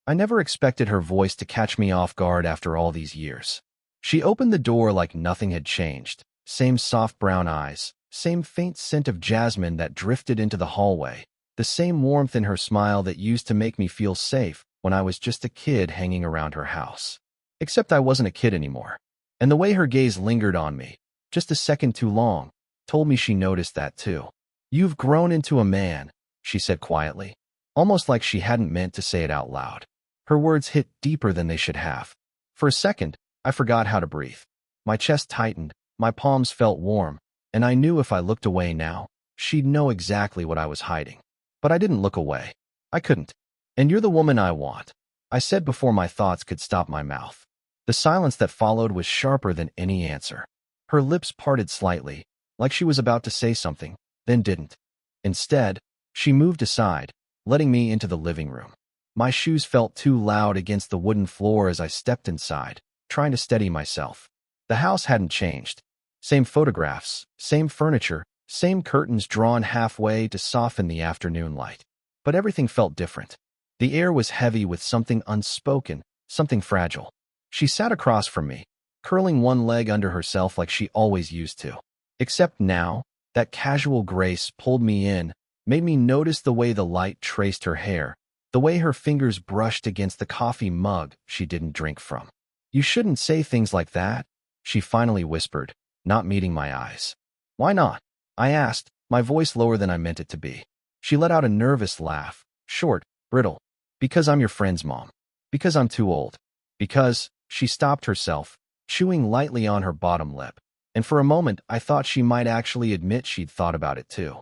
I never expected her voice to catch me off guard after all these years. She opened the door like nothing had changed. Same soft brown eyes, same faint scent of jasmine that drifted into the hallway, the same warmth in her smile that used to make me feel safe when I was just a kid hanging around her house. Except I wasn't a kid anymore. And the way her gaze lingered on me, just a second too long, told me she noticed that too. "You've grown into a man," she said quietly, almost like she hadn't meant to say it out loud. Her words hit deeper than they should have. For a second, I forgot how to breathe. My chest tightened, my palms felt warm, and I knew if I looked away now, she'd know exactly what I was hiding. But I didn't look away. I couldn't. "And you're the woman I want," I said before my thoughts could stop my mouth. The silence that followed was sharper than any answer. Her lips parted slightly, like she was about to say something, then didn't. Instead, she moved aside, letting me into the living room. My shoes felt too loud against the wooden floor as I stepped inside, trying to steady myself. The house hadn't changed. Same photographs, same furniture, same curtains drawn halfway to soften the afternoon light. But everything felt different. The air was heavy with something unspoken, something fragile. She sat across from me, curling one leg under herself like she always used to. Except now, that casual grace pulled me in, made me notice the way the light traced her hair, the way her fingers brushed against the coffee mug she didn't drink from. "You shouldn't say things like that," she finally whispered, not meeting my eyes. "Why not?" I asked, my voice lower than I meant it to be. She let out a nervous laugh, short, brittle. "Because I'm your friend's mom. Because I'm too old. Because—" She stopped herself, chewing lightly on her bottom lip, and for a moment I thought she might actually admit she'd thought about it too.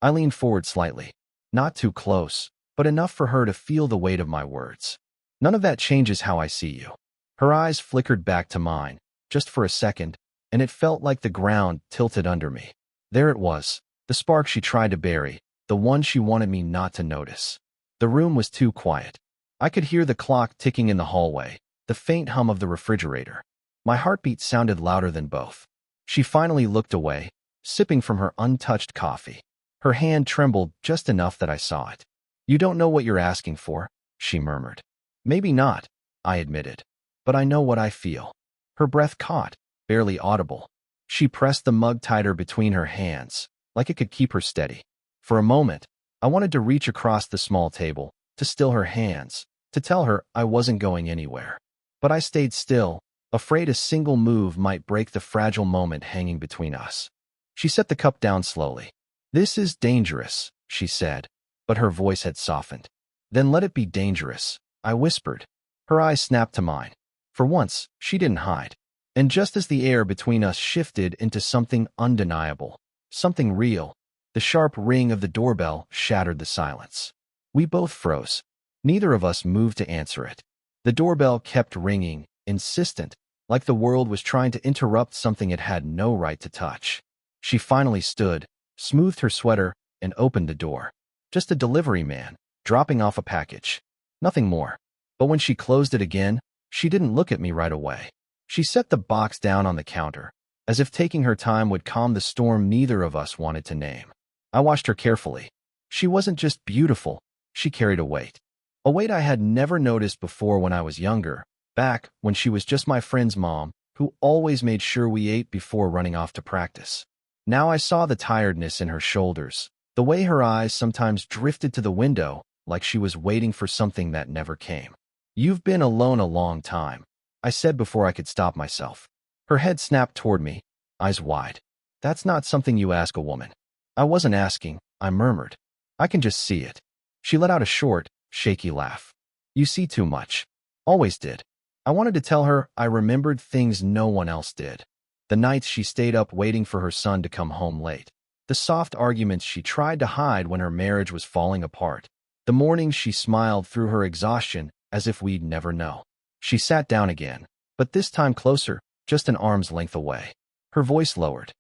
I leaned forward slightly, not too close, but enough for her to feel the weight of my words. "None of that changes how I see you." Her eyes flickered back to mine, just for a second, and it felt like the ground tilted under me. There it was, the spark she tried to bury, the one she wanted me not to notice. The room was too quiet. I could hear the clock ticking in the hallway, the faint hum of the refrigerator. My heartbeat sounded louder than both. She finally looked away, sipping from her untouched coffee. Her hand trembled just enough that I saw it. "You don't know what you're asking for," she murmured. "Maybe not," I admitted. "But I know what I feel." Her breath caught, barely audible. She pressed the mug tighter between her hands, like it could keep her steady. For a moment, I wanted to reach across the small table, to still her hands, to tell her I wasn't going anywhere. But I stayed still, afraid a single move might break the fragile moment hanging between us. She set the cup down slowly. "This is dangerous," she said, but her voice had softened. "Then let it be dangerous," I whispered. Her eyes snapped to mine. For once, she didn't hide. And just as the air between us shifted into something undeniable, something real, the sharp ring of the doorbell shattered the silence. We both froze. Neither of us moved to answer it. The doorbell kept ringing, insistent, like the world was trying to interrupt something it had no right to touch. She finally stood, smoothed her sweater, and opened the door. Just a delivery man, dropping off a package. Nothing more. But when she closed it again, she didn't look at me right away. She set the box down on the counter, as if taking her time would calm the storm neither of us wanted to name. I watched her carefully. She wasn't just beautiful, she carried a weight. A weight I had never noticed before when I was younger, back when she was just my friend's mom, who always made sure we ate before running off to practice. Now I saw the tiredness in her shoulders, the way her eyes sometimes drifted to the window, like she was waiting for something that never came. "You've been alone a long time," I said before I could stop myself. Her head snapped toward me, eyes wide. "That's not something you ask a woman." "I wasn't asking," I murmured. "I can just see it." She let out a short, shaky laugh. "You see too much. Always did." I wanted to tell her I remembered things no one else did. The nights she stayed up waiting for her son to come home late. The soft arguments she tried to hide when her marriage was falling apart. The mornings she smiled through her exhaustion as if we'd never know. She sat down again, but this time closer, just an arm's length away. Her voice lowered.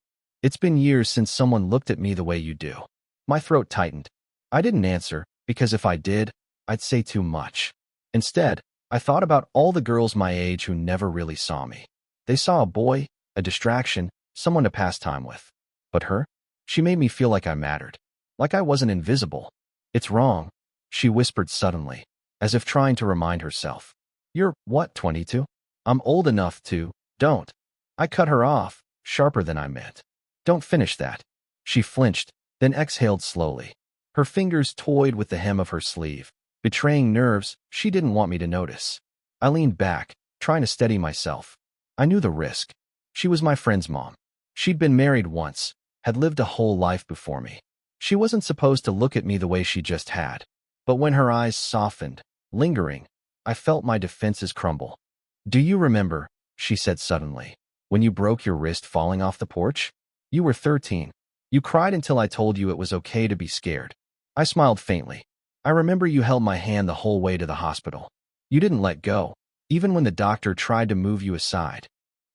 "It's been years since someone looked at me the way you do." My throat tightened. I didn't answer, because if I did, I'd say too much. Instead, I thought about all the girls my age who never really saw me. They saw a boy, a distraction, someone to pass time with. But her? She made me feel like I mattered. Like I wasn't invisible. "It's wrong," she whispered suddenly. as if trying to remind herself. You're, what, 22? I'm old enough to, don't. I cut her off, sharper than I meant. Don't finish that. She flinched, then exhaled slowly. Her fingers toyed with the hem of her sleeve, betraying nerves she didn't want me to notice. I leaned back, trying to steady myself. I knew the risk. She was my friend's mom. She'd been married once, had lived a whole life before me. She wasn't supposed to look at me the way she just had. But when her eyes softened, lingering, I felt my defenses crumble. Do you remember, she said suddenly, when you broke your wrist falling off the porch? You were 13. You cried until I told you it was okay to be scared. I smiled faintly. I remember you held my hand the whole way to the hospital. You didn't let go, even when the doctor tried to move you aside.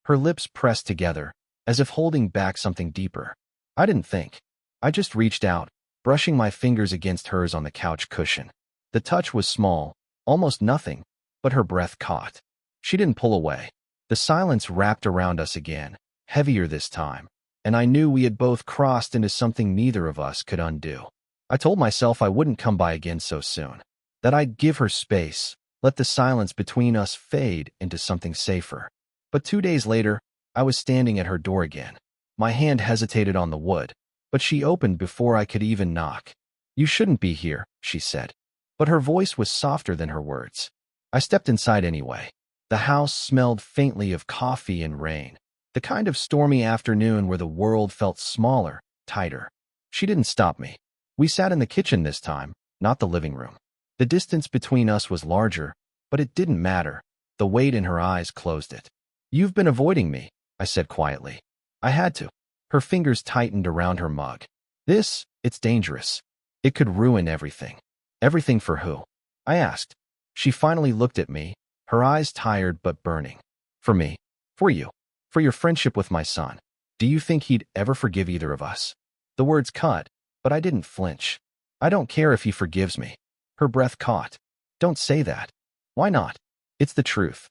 Her lips pressed together, as if holding back something deeper. I didn't think. I just reached out, brushing my fingers against hers on the couch cushion. The touch was small, almost nothing, but her breath caught. She didn't pull away. The silence wrapped around us again, heavier this time, and I knew we had both crossed into something neither of us could undo. I told myself I wouldn't come by again so soon, that I'd give her space, let the silence between us fade into something safer. But 2 days later, I was standing at her door again. My hand hesitated on the wood, but she opened before I could even knock. You shouldn't be here, she said. But her voice was softer than her words. I stepped inside anyway. The house smelled faintly of coffee and rain, the kind of stormy afternoon where the world felt smaller, tighter. She didn't stop me. We sat in the kitchen this time, not the living room. The distance between us was larger, but it didn't matter. The weight in her eyes closed it. You've been avoiding me, I said quietly. I had to. Her fingers tightened around her mug. It's dangerous. It could ruin everything. Everything for who? I asked. She finally looked at me, her eyes tired but burning. For me. For you. For your friendship with my son. Do you think he'd ever forgive either of us? The words cut, but I didn't flinch. I don't care if he forgives me. Her breath caught. Don't say that. Why not? It's the truth.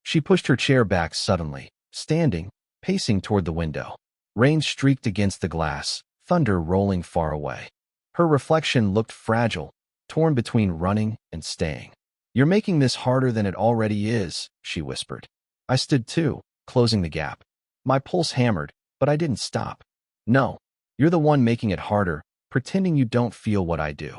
She pushed her chair back suddenly, standing, pacing toward the window. Rain streaked against the glass, thunder rolling far away. Her reflection looked fragile, torn between running and staying. You're making this harder than it already is, she whispered. I stood too, closing the gap. My pulse hammered, but I didn't stop. No, you're the one making it harder, pretending you don't feel what I do.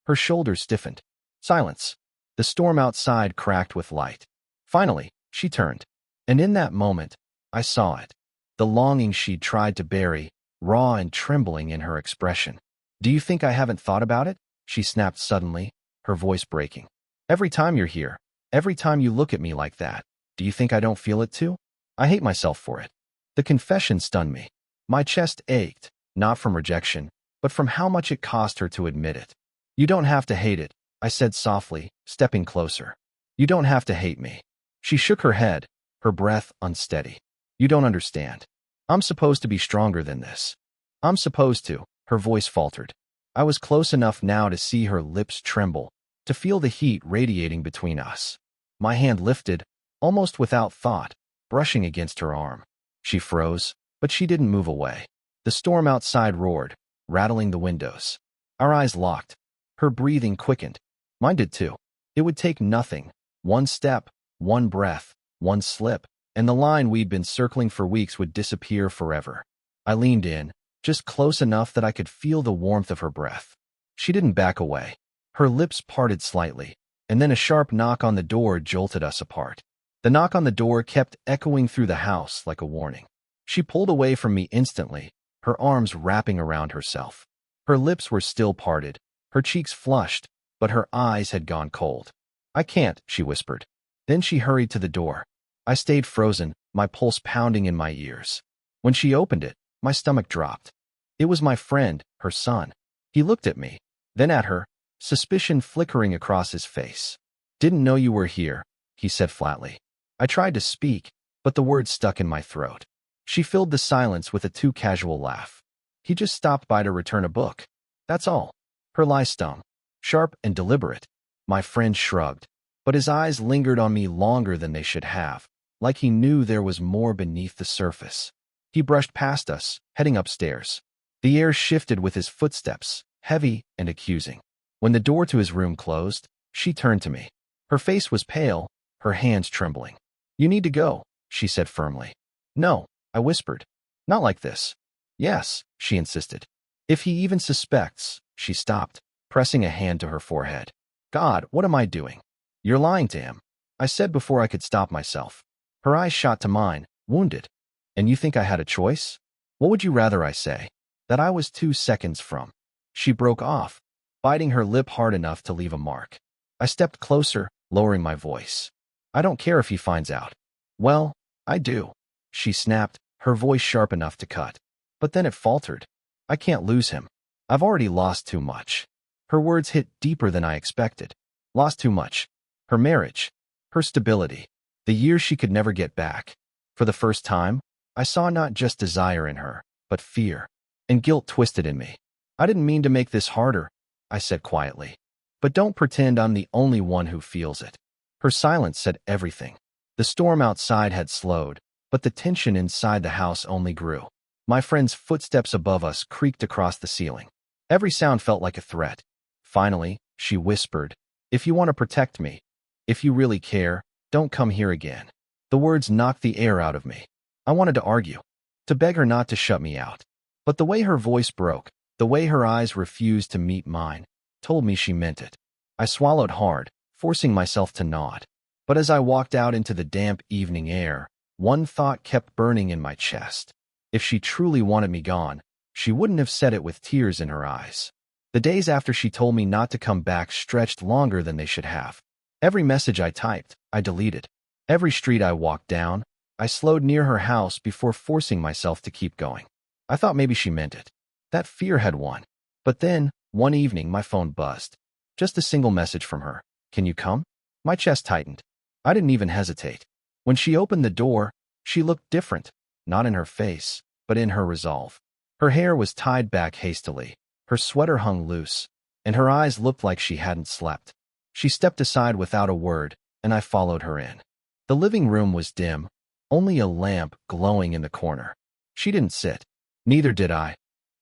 Her shoulders stiffened. Silence. The storm outside cracked with light. Finally, she turned. And in that moment, I saw it. The longing she'd tried to bury, raw and trembling in her expression. Do you think I haven't thought about it? She snapped suddenly, her voice breaking. Every time you're here, every time you look at me like that, do you think I don't feel it too? I hate myself for it. The confession stunned me. My chest ached, not from rejection, but from how much it cost her to admit it. You don't have to hate it, I said softly, stepping closer. You don't have to hate me. She shook her head, her breath unsteady. You don't understand. I'm supposed to be stronger than this. I'm supposed to, her voice faltered. I was close enough now to see her lips tremble, to feel the heat radiating between us. My hand lifted, almost without thought, brushing against her arm. She froze, but she didn't move away. The storm outside roared, rattling the windows. Our eyes locked. Her breathing quickened. Mine did too. It would take nothing. One step, one breath, one slip, and the line we'd been circling for weeks would disappear forever. I leaned in, just close enough that I could feel the warmth of her breath. She didn't back away. Her lips parted slightly, and then a sharp knock on the door jolted us apart. The knock on the door kept echoing through the house like a warning. She pulled away from me instantly, her arms wrapping around herself. Her lips were still parted, her cheeks flushed, but her eyes had gone cold. I can't, she whispered. Then she hurried to the door. I stayed frozen, my pulse pounding in my ears. When she opened it, my stomach dropped. It was my friend, her son. He looked at me, then at her, suspicion flickering across his face. Didn't know you were here, he said flatly. I tried to speak, but the words stuck in my throat. She filled the silence with a too casual laugh. He just stopped by to return a book. That's all. Her lie stung, sharp and deliberate. My friend shrugged, but his eyes lingered on me longer than they should have, like he knew there was more beneath the surface. He brushed past us, heading upstairs. The air shifted with his footsteps, heavy and accusing. When the door to his room closed, She turned to me. Her face was pale, her hands trembling. "You need to go," she said firmly. "No," I whispered. "Not like this." "Yes," she insisted. "If he even suspects," she stopped, pressing a hand to her forehead. "God, what am I doing?" "You're lying to him," I said before I could stop myself. Her eyes shot to mine, wounded. "And you think I had a choice? What would you rather I say? That I was 2 seconds from?" She broke off, biting her lip hard enough to leave a mark. I stepped closer, lowering my voice. "I don't care if he finds out." "Well, I do," she snapped, her voice sharp enough to cut. But then it faltered. "I can't lose him. I've already lost too much." Her words hit deeper than I expected. Lost too much. Her marriage. Her stability. The years she could never get back. For the first time, I saw not just desire in her, but fear. And guilt twisted in me. "I didn't mean to make this harder," I said quietly. "But don't pretend I'm the only one who feels it." Her silence said everything. The storm outside had slowed, but the tension inside the house only grew. My friend's footsteps above us creaked across the ceiling. Every sound felt like a threat. Finally, she whispered, "If you want to protect me, if you really care, don't come here again." The words knocked the air out of me. I wanted to argue, to beg her not to shut me out. But the way her voice broke, the way her eyes refused to meet mine, told me she meant it. I swallowed hard, forcing myself to nod. But as I walked out into the damp evening air, one thought kept burning in my chest. If she truly wanted me gone, she wouldn't have said it with tears in her eyes. The days after she told me not to come back stretched longer than they should have. Every message I typed, I deleted. Every street I walked down, I slowed near her house before forcing myself to keep going. I thought maybe she meant it. That fear had won. But then, one evening, my phone buzzed. Just a single message from her. "Can you come?" My chest tightened. I didn't even hesitate. When she opened the door, she looked different, not in her face, but in her resolve. Her hair was tied back hastily, her sweater hung loose, and her eyes looked like she hadn't slept. She stepped aside without a word, and I followed her in. The living room was dim, only a lamp glowing in the corner. She didn't sit. Neither did I.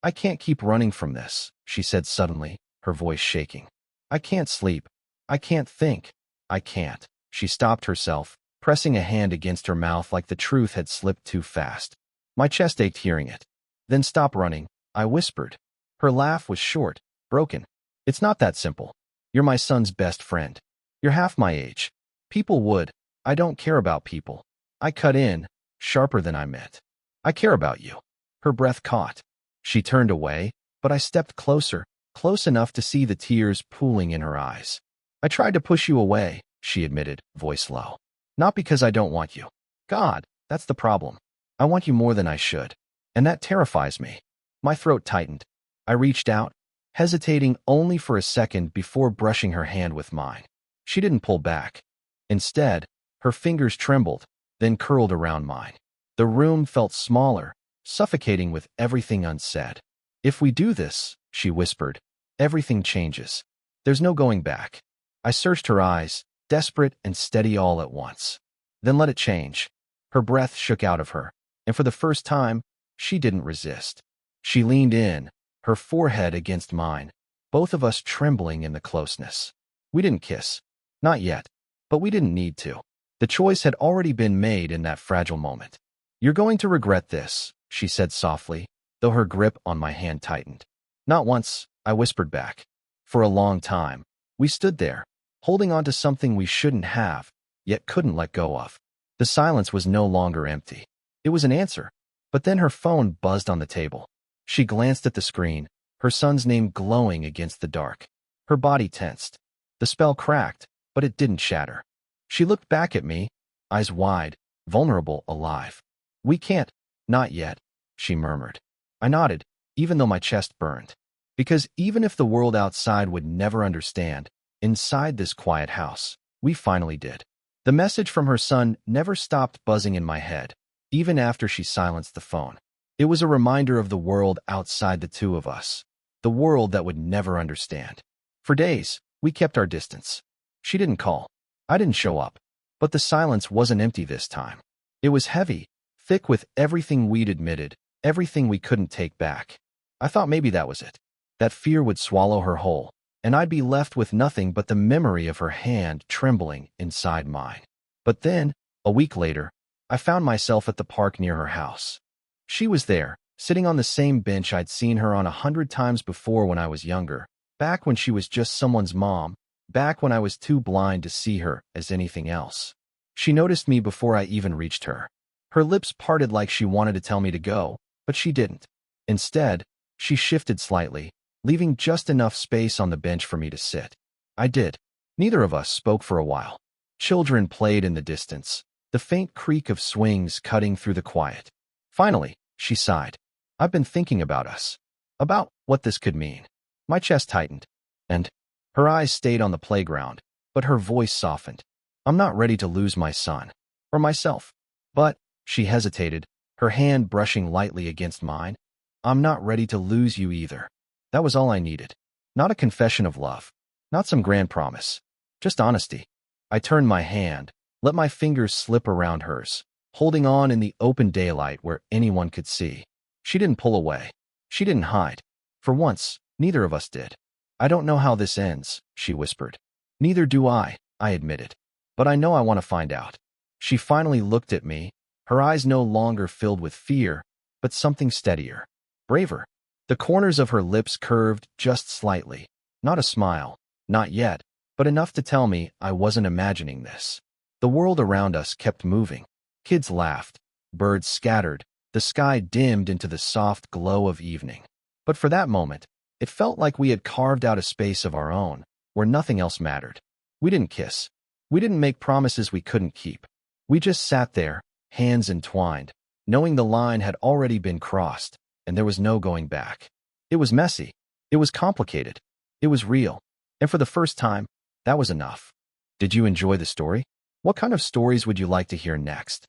"I can't keep running from this," she said suddenly, her voice shaking. "I can't sleep. I can't think. I can't." She stopped herself, pressing a hand against her mouth like the truth had slipped too fast. My chest ached hearing it. "Then stop running," I whispered. Her laugh was short, broken. "It's not that simple. You're my son's best friend. You're half my age. People would. I don't care about people." I cut in, sharper than I meant. "I care about you." Her breath caught. She turned away, but I stepped closer, close enough to see the tears pooling in her eyes. "I tried to push you away," she admitted, voice low. "Not because I don't want you. God, that's the problem. I want you more than I should. And that terrifies me." My throat tightened. I reached out, hesitating only for a second before brushing her hand with mine. She didn't pull back. Instead, her fingers trembled, then curled around mine. The room felt smaller, suffocating with everything unsaid. "If we do this," she whispered, "everything changes. There's no going back." I searched her eyes, desperate and steady all at once. "Then let it change." Her breath shook out of her, and for the first time, she didn't resist. She leaned in, her forehead against mine, both of us trembling in the closeness. We didn't kiss. Not yet. But we didn't need to. The choice had already been made in that fragile moment. "You're going to regret this," she said softly, though her grip on my hand tightened. "Not once," I whispered back. For a long time, we stood there, holding on to something we shouldn't have, yet couldn't let go of. The silence was no longer empty. It was an answer. But then her phone buzzed on the table. She glanced at the screen, her son's name glowing against the dark. Her body tensed. The spell cracked, but it didn't shatter. She looked back at me, eyes wide, vulnerable, alive. "We can't, not yet," she murmured. I nodded, even though my chest burned. Because even if the world outside would never understand, inside this quiet house, we finally did. The message from her son never stopped buzzing in my head, even after she silenced the phone. It was a reminder of the world outside the two of us, the world that would never understand. For days, we kept our distance. She didn't call. I didn't show up. But the silence wasn't empty this time. It was heavy, thick with everything we'd admitted, everything we couldn't take back. I thought maybe that was it. That fear would swallow her whole, and I'd be left with nothing but the memory of her hand trembling inside mine. But then, a week later, I found myself at the park near her house. She was there, sitting on the same bench I'd seen her on 100 times before when I was younger, back when she was just someone's mom, back when I was too blind to see her as anything else. She noticed me before I even reached her. Her lips parted like she wanted to tell me to go, but she didn't. Instead, she shifted slightly, leaving just enough space on the bench for me to sit. I did. Neither of us spoke for a while. Children played in the distance, the faint creak of swings cutting through the quiet. Finally, she sighed. I've been thinking about us. About what this could mean. My chest tightened. And her eyes stayed on the playground, but her voice softened. I'm not ready to lose my son. Or myself. But, she hesitated, her hand brushing lightly against mine. I'm not ready to lose you either. That was all I needed. Not a confession of love. Not some grand promise. Just honesty. I turned my hand, let my fingers slip around hers, holding on in the open daylight where anyone could see. She didn't pull away. She didn't hide. For once, neither of us did. I don't know how this ends, she whispered. Neither do I admitted. But I know I want to find out. She finally looked at me, her eyes no longer filled with fear, but something steadier, braver. The corners of her lips curved just slightly. Not a smile, not yet, but enough to tell me I wasn't imagining this. The world around us kept moving. Kids laughed, birds scattered, the sky dimmed into the soft glow of evening. But for that moment, it felt like we had carved out a space of our own, where nothing else mattered. We didn't kiss. We didn't make promises we couldn't keep. We just sat there, hands entwined, knowing the line had already been crossed, and there was no going back. It was messy. It was complicated. It was real. And for the first time, that was enough. Did you enjoy the story? What kind of stories would you like to hear next?